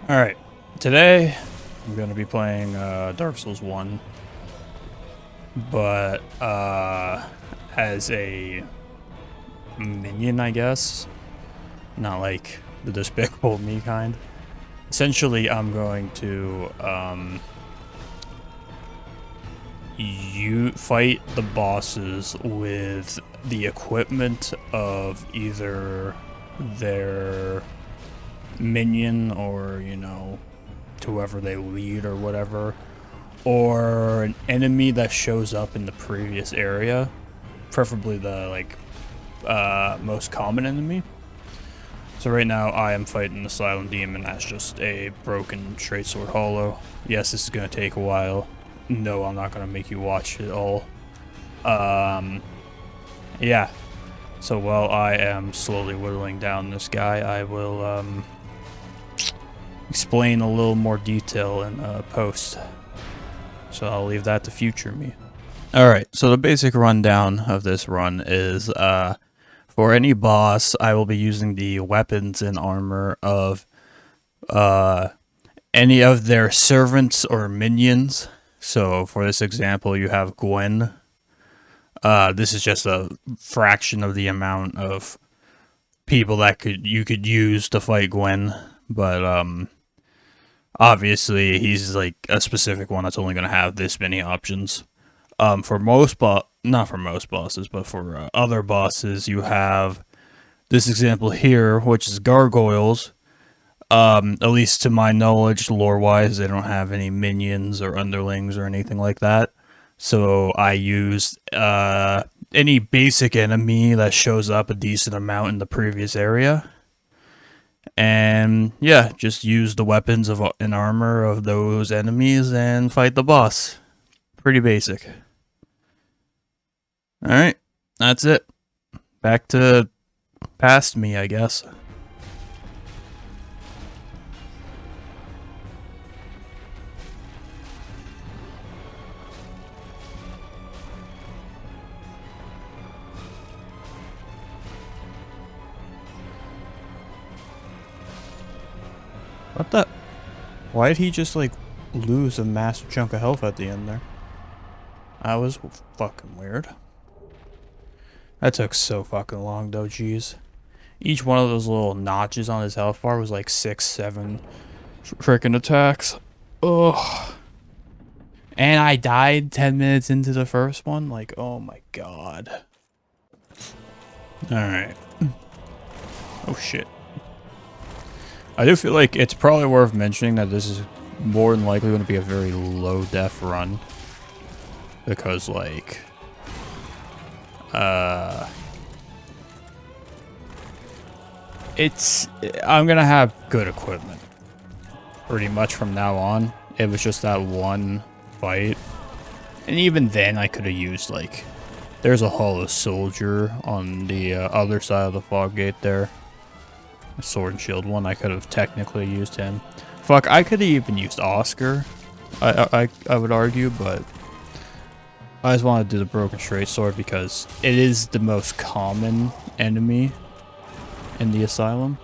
Alright, today I'm going to be playing Dark Souls 1, but as a minion, I guess. Not like the Despicable Me kind. Essentially, I'm going to you fight the bosses with the equipment of either their minion or, you know, whoever they lead or whatever, or an enemy that shows up in the previous area, preferably the most common enemy. So right now I am fighting Asylum Demon as just a broken straight sword hollow. Yes, this is going to take a while. No, I'm not going to make you watch it all. Yeah. So while I am slowly whittling down this guy, I will explain a little more detail in post. So I'll leave that to future me. Alright, so the basic rundown of this run is for any boss, I will be using the weapons and armor of any of their servants or minions. So for this example, you have Gwyn. This is just a fraction of the amount of people that you could use to fight Gwyn, but obviously he's like a specific one that's only going to have this many options. For most not for most bosses, but for other bosses, you have this example here, which is gargoyles. At least to my knowledge, lore-wise, they don't have any minions or underlings or anything like that. So I used any basic enemy that shows up a decent amount in the previous area. And yeah, just use the weapons and armor of those enemies and fight the boss. Pretty basic. Alright, that's it. Back to past me, I guess. What the? Why did he just like lose a massive chunk of health at the end there? That was fucking weird. That took so fucking long though, jeez. Each one of those little notches on his health bar was like 6, 7 freaking attacks. Ugh. And I died 10 minutes into the first one? Like, oh my god. Alright. Oh shit. I do feel like it's probably worth mentioning that this is more than likely going to be a very low def run. Because, like, I'm gonna have good equipment pretty much from now on. It was just that one fight, and even then I could have used, like, there's a hollow soldier on the other side of the fog gate there, a sword and shield one. I could have technically used him. Fuck, I could have even used Oscar, I would argue, but I just want to do the broken straight sword because it is the most common enemy in the Asylum.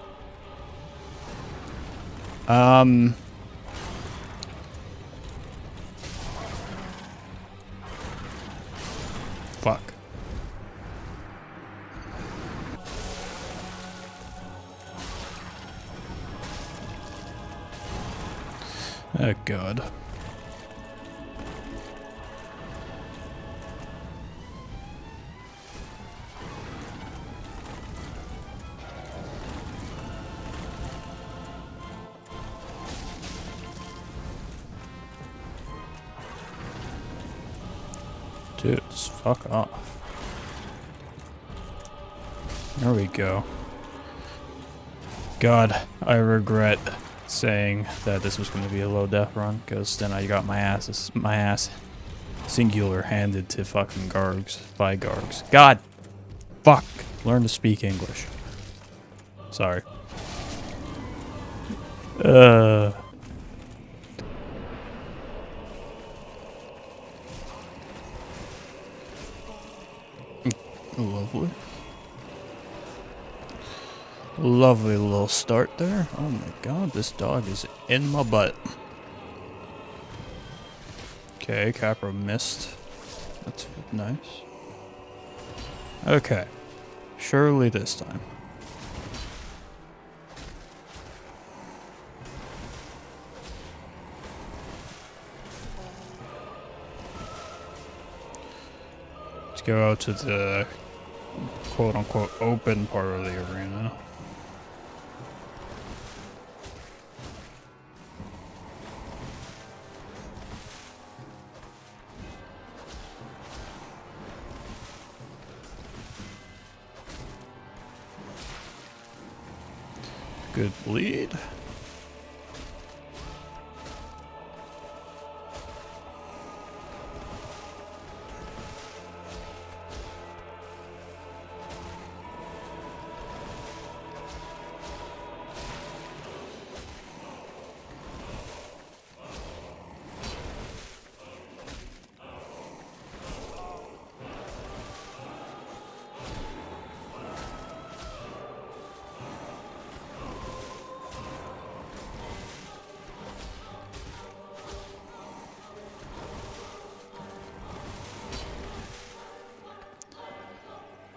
Fuck. Oh god. Dude, just fuck off. There we go. God, I regret saying that this was going to be a low def run, because then I got my ass singular handed to fucking gargs by gargs. God, fuck, learn to speak English. Sorry. Lovely. Lovely little start there. Oh my god, this dog is in my butt. Okay, Capra missed. That's nice. Okay. Surely this time. Let's go out to the quote-unquote open part of the arena. Good bleed.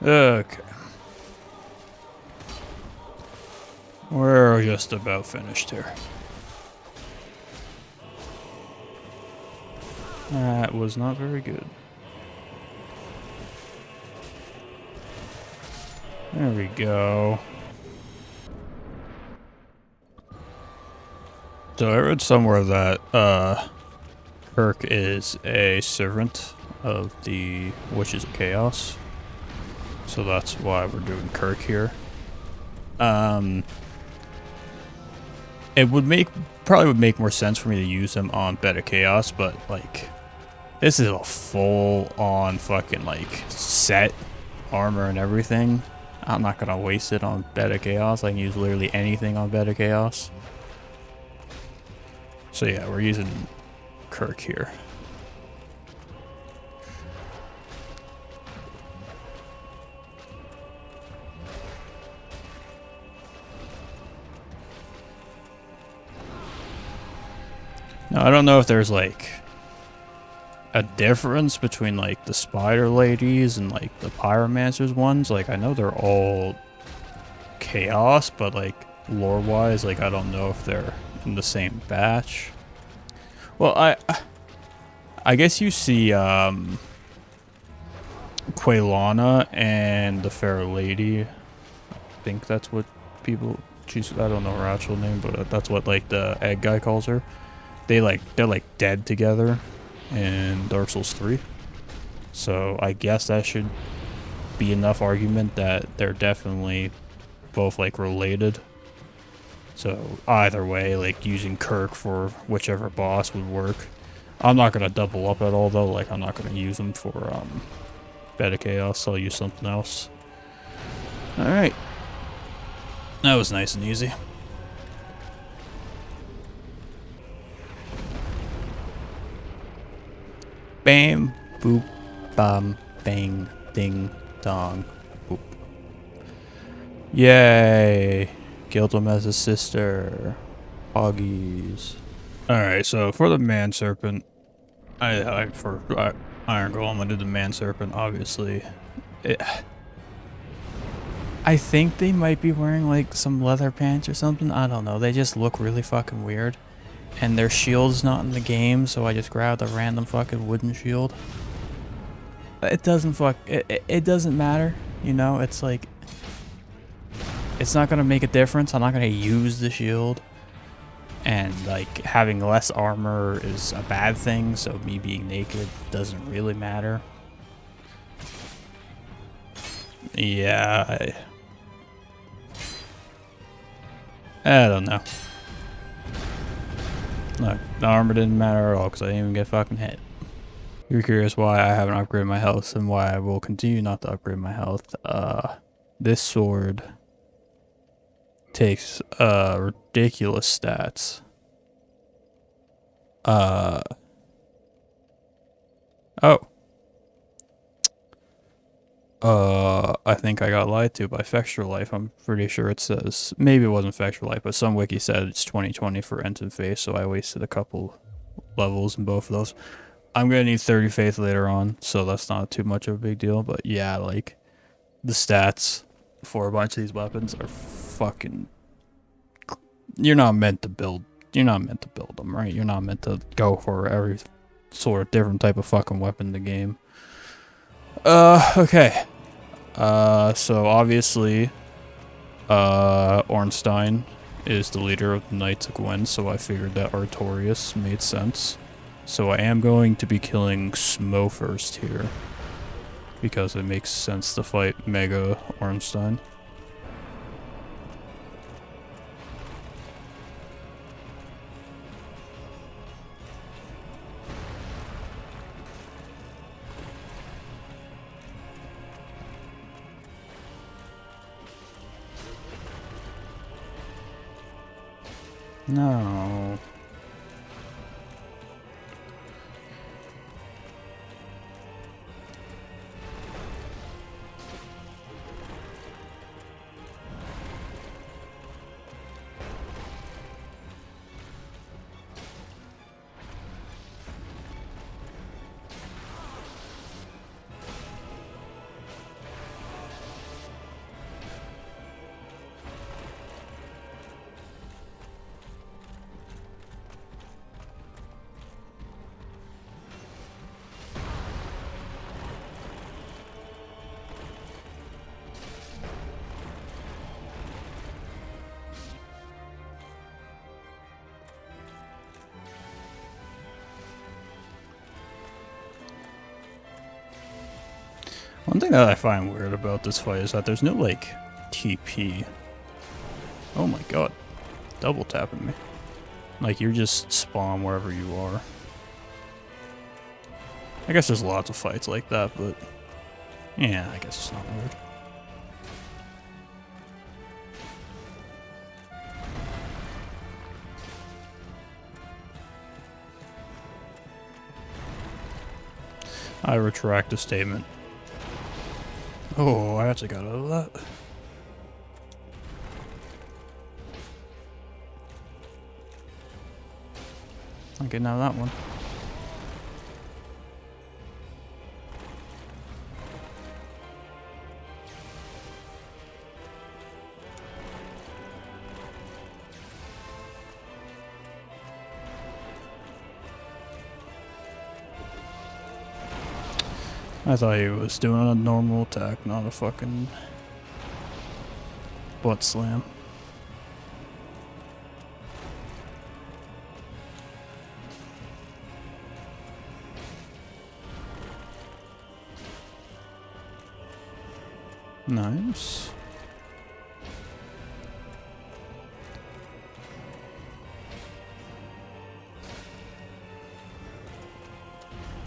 Okay. We're just about finished here. That was not very good. There we go. So I read somewhere that Kirk is a servant of the Witches of Chaos. So that's why we're doing Kirk here. It would probably make more sense for me to use him on Beta Chaos, but like this is a full on fucking like set armor and everything. I'm not gonna waste it on Beta Chaos. I can use literally anything on Beta Chaos. So yeah, we're using Kirk here. Now, I don't know if there's like a difference between like the Spider Ladies and like the Pyromancers ones. Like I know they're all chaos, but like lore wise, like I don't know if they're in the same batch. Well, I guess you see Quelaag and the Fair Lady. I think that's what people choose. I don't know her actual name, but that's what like the egg guy calls her. They're like dead together in Dark Souls 3. So I guess that should be enough argument that they're definitely both like related. So either way, like using Kirk for whichever boss would work. I'm not gonna double up at all though. Like I'm not gonna use them for Beta Chaos. I'll use something else. All right, that was nice and easy. Bam, boop, bam, bang, ding, dong, boop. Yay! Killed him as a sister. Hoggies. Alright, so for the Man Serpent, for Iron Golem, I did the Man Serpent, obviously. I think they might be wearing like some leather pants or something. I don't know. They just look really fucking weird. And their shield's not in the game, so I just grabbed a random fucking wooden shield. It doesn't it doesn't matter, you know? It's like, it's not gonna make a difference. I'm not gonna use the shield. And like having less armor is a bad thing, so me being naked doesn't really matter. Yeah, I don't know. Look, the armor didn't matter at all because I didn't even get fucking hit. You're curious why I haven't upgraded my health and why I will continue not to upgrade my health. This sword takes ridiculous stats. Oh. I think I got lied to by Fextra Life. I'm pretty sure it says, maybe it wasn't Fextra Life, but some wiki said it's 2020 for Ensign Faith, so I wasted a couple levels in both of those. I'm gonna need 30 Faith later on, so that's not too much of a big deal, but yeah, like, the stats for a bunch of these weapons are fucking... You're not meant to build them, right? You're not meant to go for every sort of different type of fucking weapon in the game. Okay. So obviously, Ornstein is the leader of the Knights of Gwyn, so I figured that Artorias made sense. So I am going to be killing Smough first here, because it makes sense to fight Mega Ornstein. No. One thing that I find weird about this fight is that there's no, like, TP. Oh my god. Double tapping me. Like, you're just spawn wherever you are. I guess there's lots of fights like that, but... yeah, I guess it's not weird. I retract the statement. Oh, I actually got out of that. I'm getting out of that one. I thought he was doing a normal attack, not a fucking butt slam. Nice.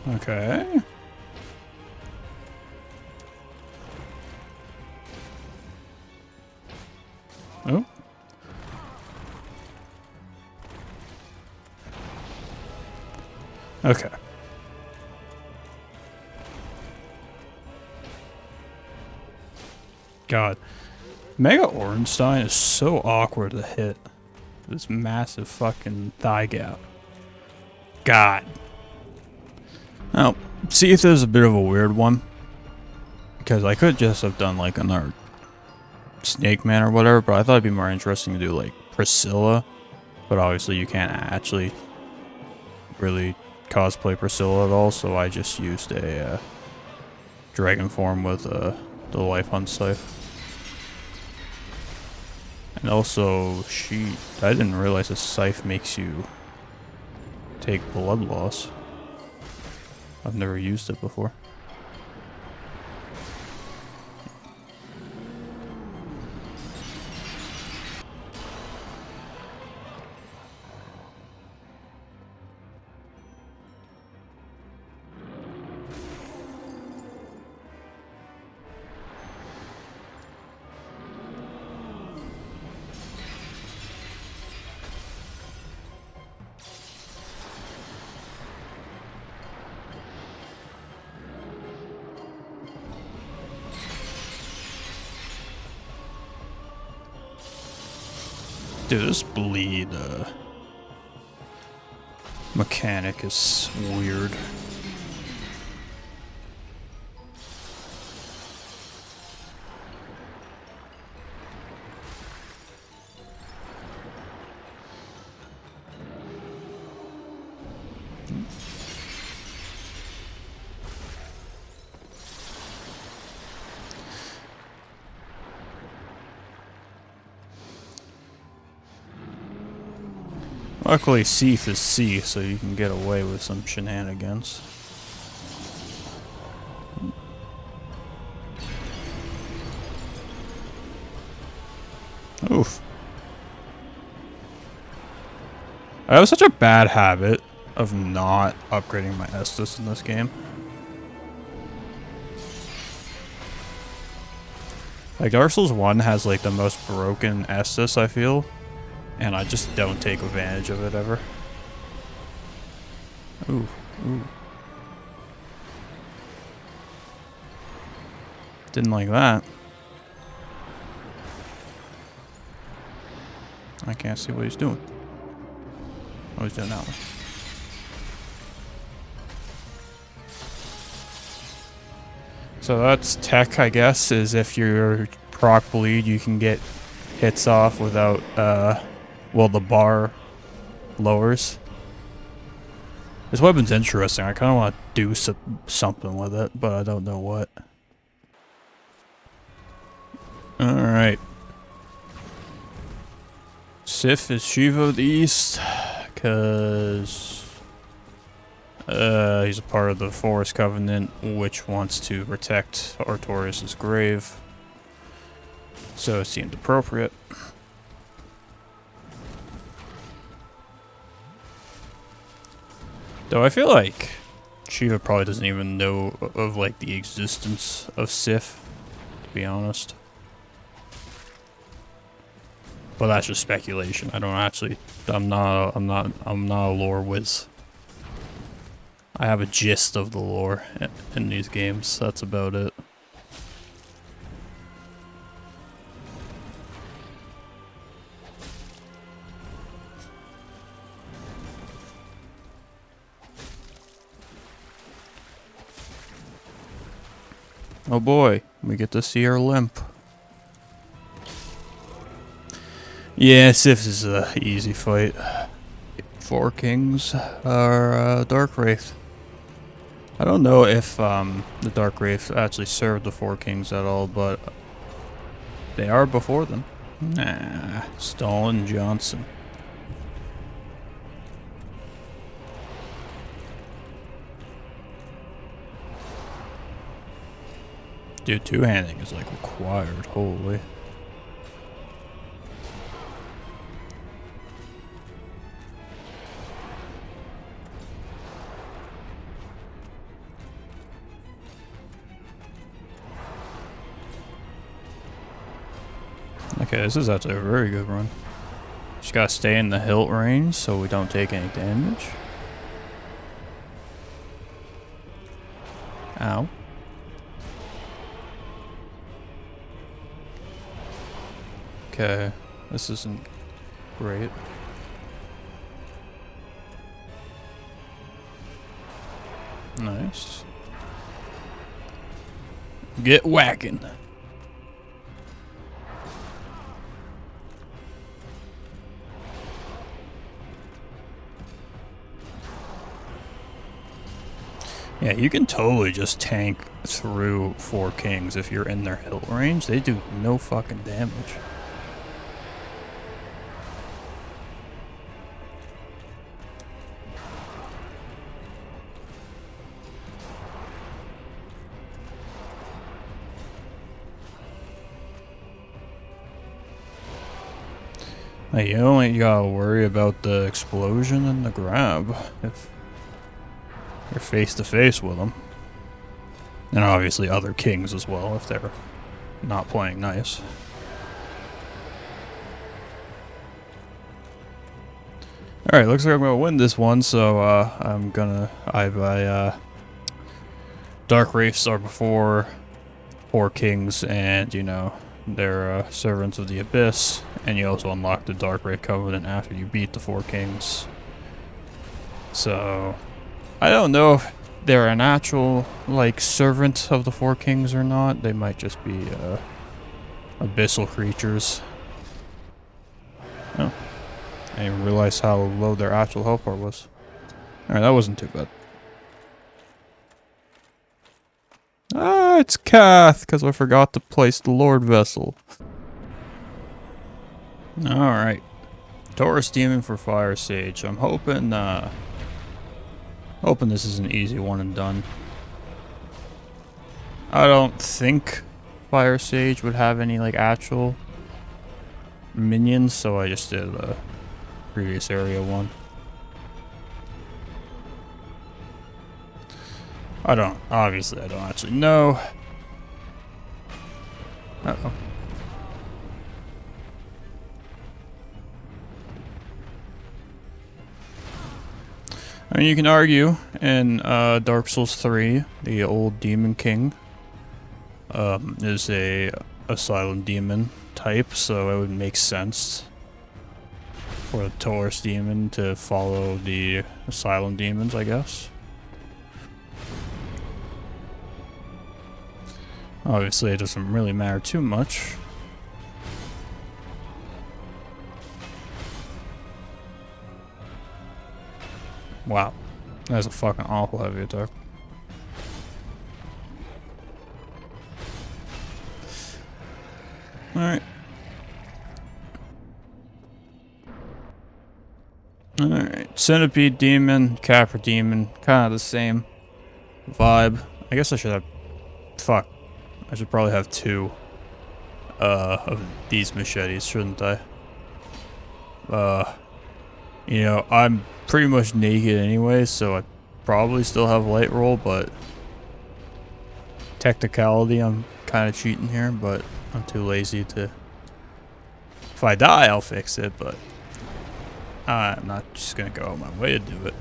Okay. Oh. Okay. God. Mega Ornstein is so awkward to hit. This massive fucking thigh gap. God. Now, Seath is a bit of a weird one. Because I could just have done like another Snake Man or whatever, but I thought it'd be more interesting to do like Priscilla. But obviously you can't actually really cosplay Priscilla at all, so I just used a dragon form with the Life Hunt Scythe. And also, I didn't realize a Scythe makes you take blood loss. I've never used it before. Dude, this bleed mechanic is weird. Luckily, Seath is C, so you can get away with some shenanigans. Oof. I have such a bad habit of not upgrading my Estus in this game. Like, Dark Souls 1 has, like, the most broken Estus, I feel. And I just don't take advantage of it ever. Ooh, ooh. Didn't like that. I can't see what he's doing. Oh, he's doing that one. So that's tech, I guess, is if you're proc bleed, you can get hits off without, well, the bar lowers. This weapon's interesting. I kind of want to do something with it, but I don't know what. Alright. Sif is Shiva of the East, because he's a part of the Forest Covenant, which wants to protect Artorias' grave. So it seemed appropriate. Though I feel like Shiva probably doesn't even know of like the existence of Sif, to be honest. But that's just speculation. I don't actually. I'm not a lore whiz. I have a gist of the lore in these games. That's about it. Oh boy, we get to see her limp. Yeah, Sif is an easy fight. 4 kings are Dark Wraith. I don't know if the Dark Wraith actually served the 4 kings at all, but they are before them. Nah, Stalin Johnson. Dude, two-handing is like required, holy. Okay, this is actually a very good run. Just gotta stay in the hilt range so we don't take any damage. Ow. Okay, this isn't great. Nice. Get whacking. Yeah, you can totally just tank through 4 kings if you're in their hilt range. They do no fucking damage. Like, you only gotta worry about the explosion and the grab if you're face to face with them. And obviously other kings as well if they're not playing nice. Alright, looks like I'm gonna win this one, so I'm gonna Dark Wraiths are before 4 kings, and you know, they're servants of the Abyss, and you also unlock the Dark Ray Covenant after you beat the Four Kings. So, I don't know if they're an actual, like, servant of the Four Kings or not. They might just be, abyssal creatures. Oh. I didn't even realize how low their actual health bar was. Alright, that wasn't too bad. Ah, it's Cath, because I forgot to place the Lord Vessel. Alright. Taurus Demon for Firesage. I'm hoping, hoping this is an easy one and done. I don't think Firesage would have any, like, actual minions, so I just did a previous area one. Obviously I don't actually know. Uh-oh. I mean, you can argue in Dark Souls 3, the old Demon King is a Asylum Demon type, so it would make sense for the Taurus Demon to follow the Asylum Demons, I guess. Obviously, it doesn't really matter too much. Wow. That's a fucking awful heavy attack. Alright. Alright. Centipede Demon, Capra Demon. Kind of the same vibe. I guess I should have... Fuck. I should probably have two of these machetes, shouldn't I? You know, I'm pretty much naked anyway, so I probably still have light roll, but technicality, I'm kind of cheating here, but I'm too lazy to... If I die, I'll fix it, but I'm not just gonna go out my way to do it.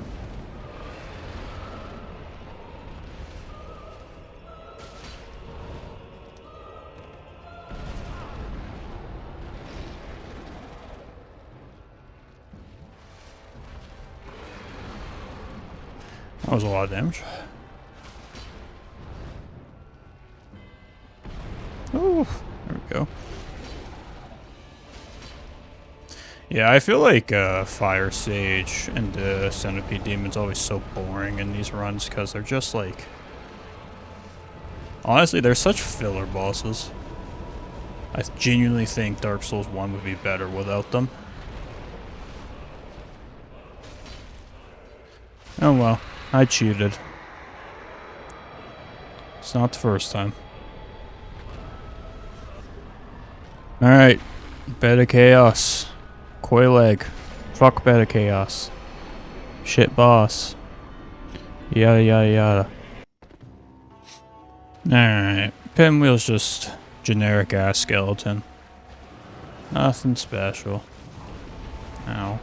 That was a lot of damage. Oh, there we go. Yeah, I feel like Firesage and the Centipede Demon's always so boring in these runs because they're just like... Honestly, they're such filler bosses. I genuinely think Dark Souls 1 would be better without them. Oh well. I cheated. It's not the first time. Alright. Bed of Chaos. Quelaag. Fuck Bed of Chaos. Shit boss. Yada yada yada. Alright. Pinwheel's just generic ass skeleton. Nothing special. Ow.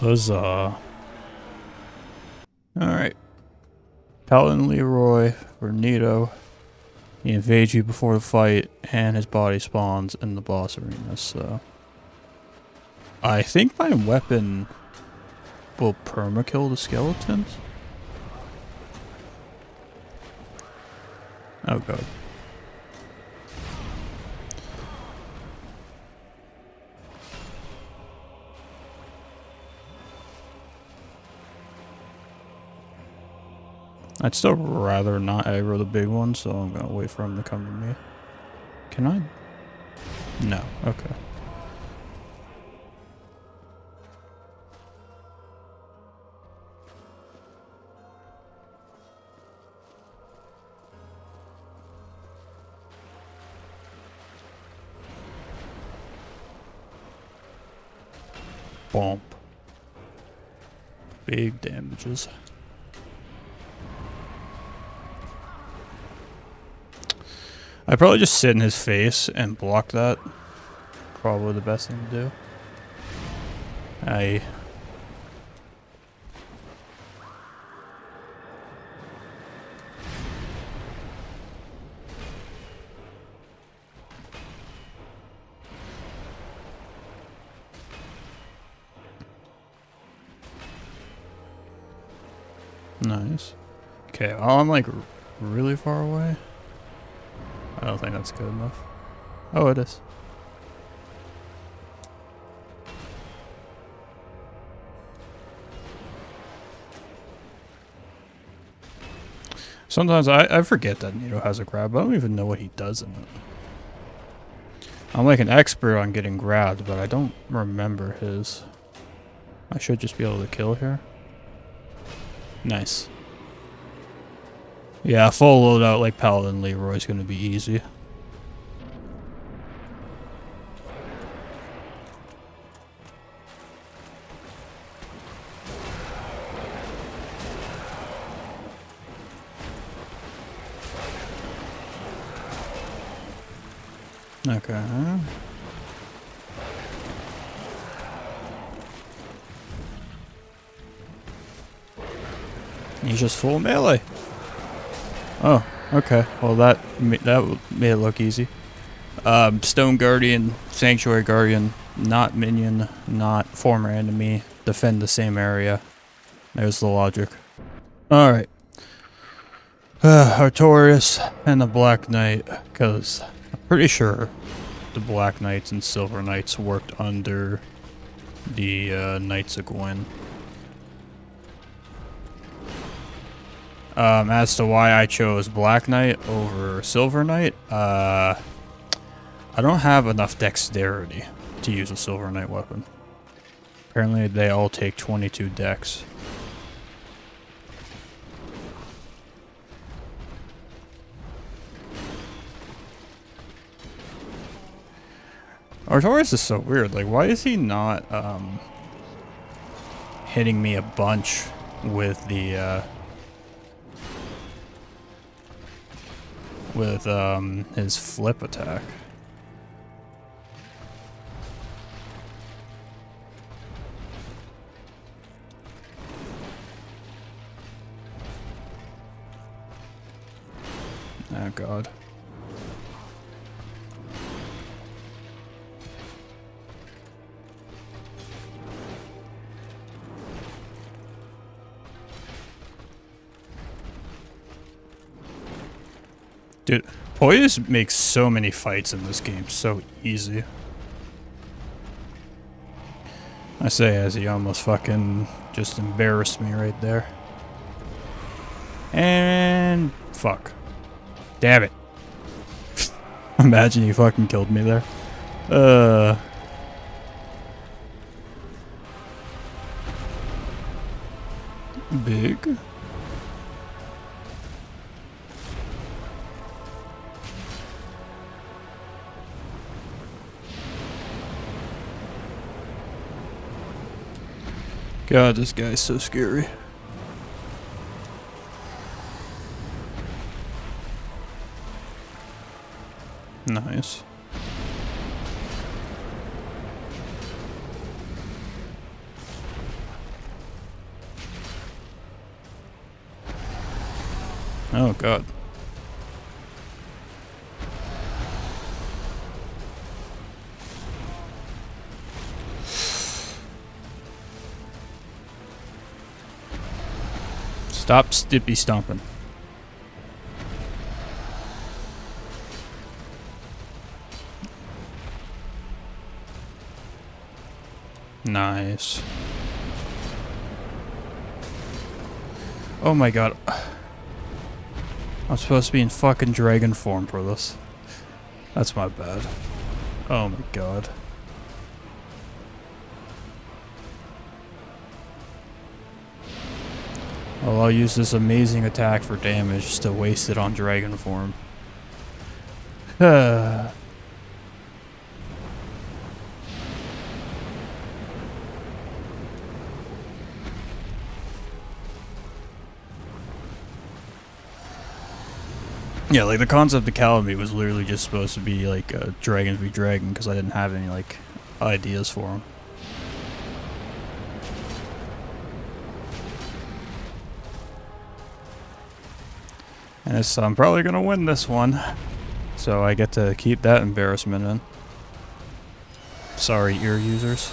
Huzzah. Alright. Paladin Leroy for Nito. He invades you before the fight, and his body spawns in the boss arena, so... I think my weapon will permakill the skeletons? Oh god. I'd still rather not aggro the big one, so I'm gonna wait for him to come to me. Can I? No. Okay. Bump. Big damages. I'd probably just sit in his face and block that. Probably the best thing to do. Nice. Okay, I'm like really far away. I don't think that's good enough. Oh, it is. Sometimes I forget that Nito has a grab. I don't even know what he does in it. I'm like an expert on getting grabbed, but I don't remember his. I should just be able to kill here. Nice. Yeah, full loadout like Paladin Leroy is going to be easy. Okay. He's just full melee. Oh, okay. Well, that made it look easy. Stone Guardian, Sanctuary Guardian, not minion, not former enemy, defend the same area. There's the logic. Alright. Artorias and the Black Knight, because I'm pretty sure the Black Knights and Silver Knights worked under the Knights of Gwyn. As to why I chose Black Knight over Silver Knight, I don't have enough dexterity to use a Silver Knight weapon. Apparently they all take 22 dex. Artorias is so weird. Like, why is he not hitting me a bunch with the his flip attack? Oh god. Dude, Poise makes so many fights in this game so easy. I say as he almost fucking just embarrassed me right there. And fuck. Damn it. Imagine he fucking killed me there. Big. God, this guy's so scary. Nice. Oh god. Stop stippy stomping. Nice. Oh my god. I'm supposed to be in fucking dragon form for this. That's my bad. Oh my god. Well, I'll use this amazing attack for damage just to waste it on dragon form. Yeah, like the concept of Kalameet was literally just supposed to be like a dragon v dragon because I didn't have any like ideas for him. And so I'm probably gonna win this one, so I get to keep that embarrassment in. Sorry, ear users.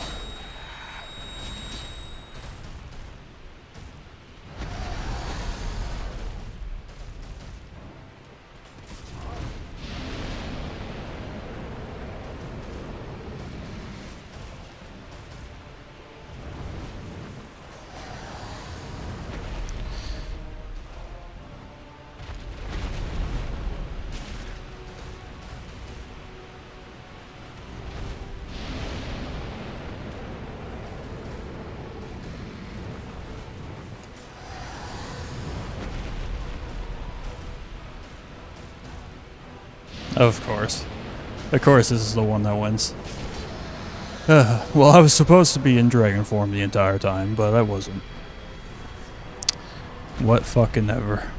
Of course. Of course this is the one that wins. Well, I was supposed to be in dragon form the entire time, but I wasn't. What fucking ever.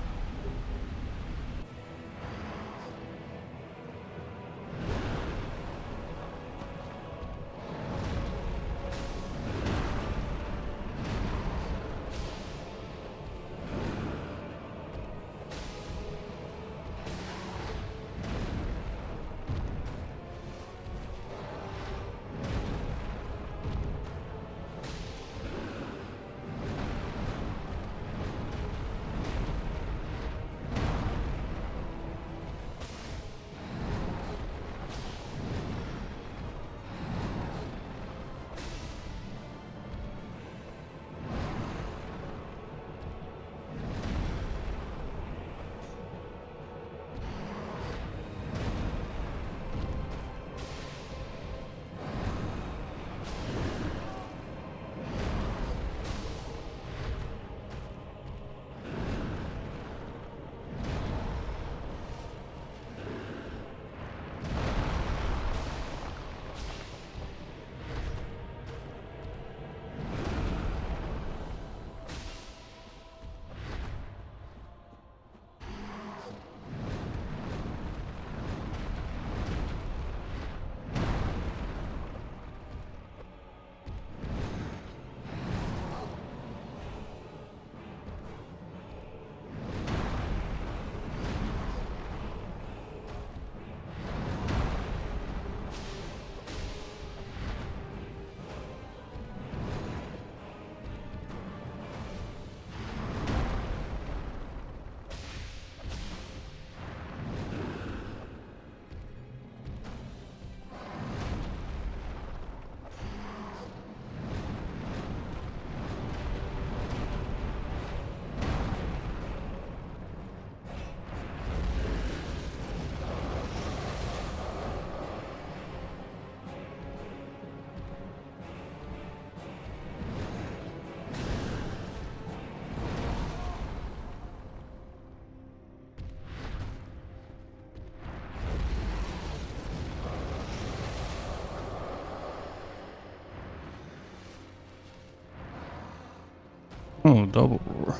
Oh, double roar.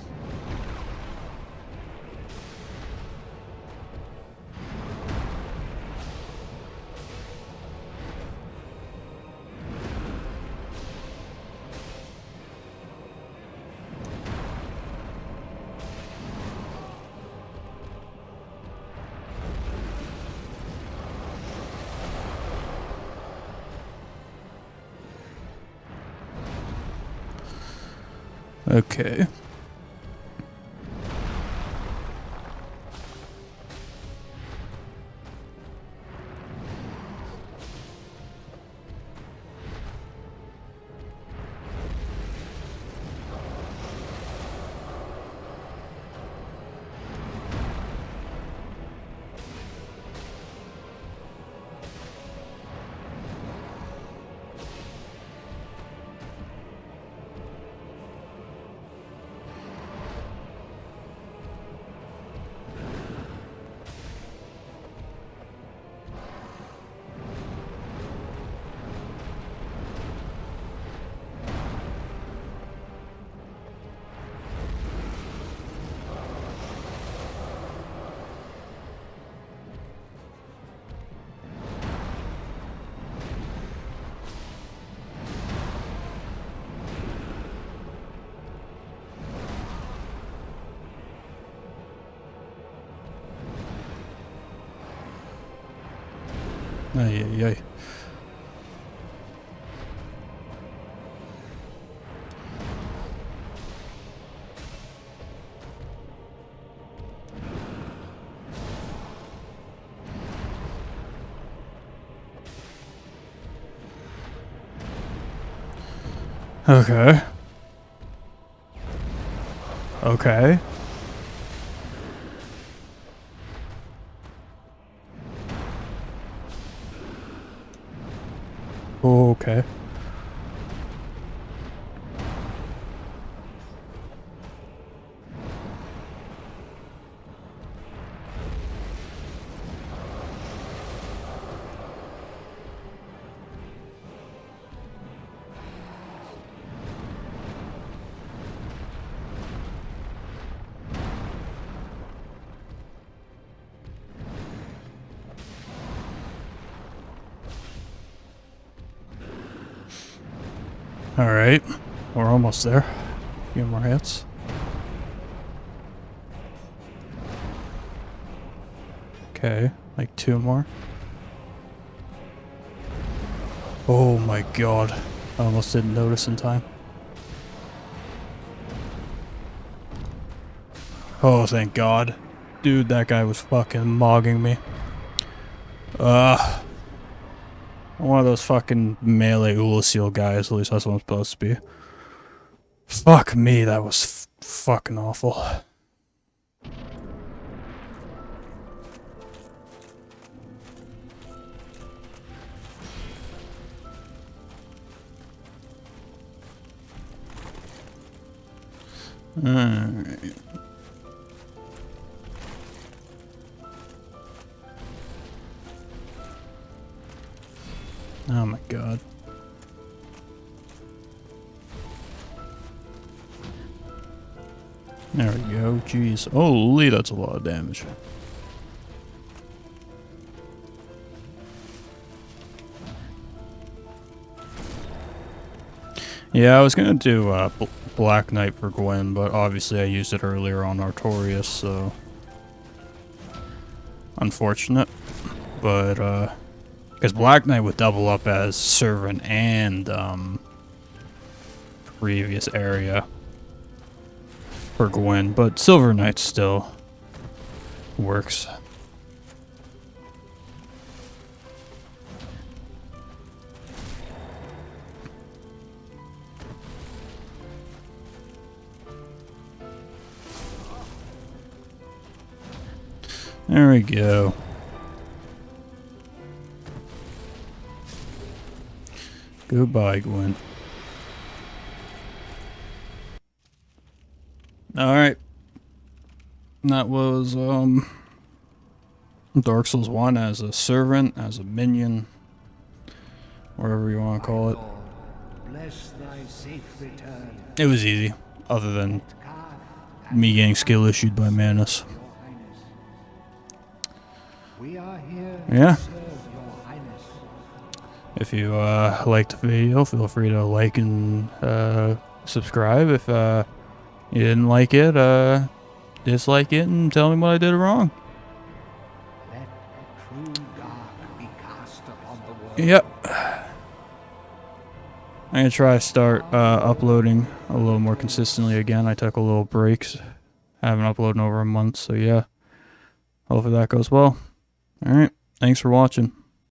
Okay. Ay, ay, ay. Okay. Okay. Okay. Alright, we're almost there. A few more hits. Okay, like 2 more. Oh my god. I almost didn't notice in time. Oh, thank god. Dude, that guy was fucking mogging me. One of those fucking melee Ulasil guys, at least that's what I'm supposed to be. Fuck me, that was fucking awful. Alright. Oh my god. There we go. Jeez. Holy, that's a lot of damage. Yeah, I was gonna do Black Knight for Gwyn, but obviously I used it earlier on Artorias, so unfortunate. But because Black Knight would double up as Servant and previous area for Gwyn, but Silver Knight still works. There we go. Goodbye, Gwyn. Alright. That was, Dark Souls 1 as a servant, as a minion, whatever you want to call it. It was easy, other than me getting skill issued by Manus. Yeah. If you liked the video, feel free to like and subscribe. If you didn't like it, dislike it and tell me what I did wrong. Yep. I'm gonna try to start uploading a little more consistently again. I took a little breaks. Haven't uploaded in over a month, so yeah. Hopefully that goes well. Alright, thanks for watching.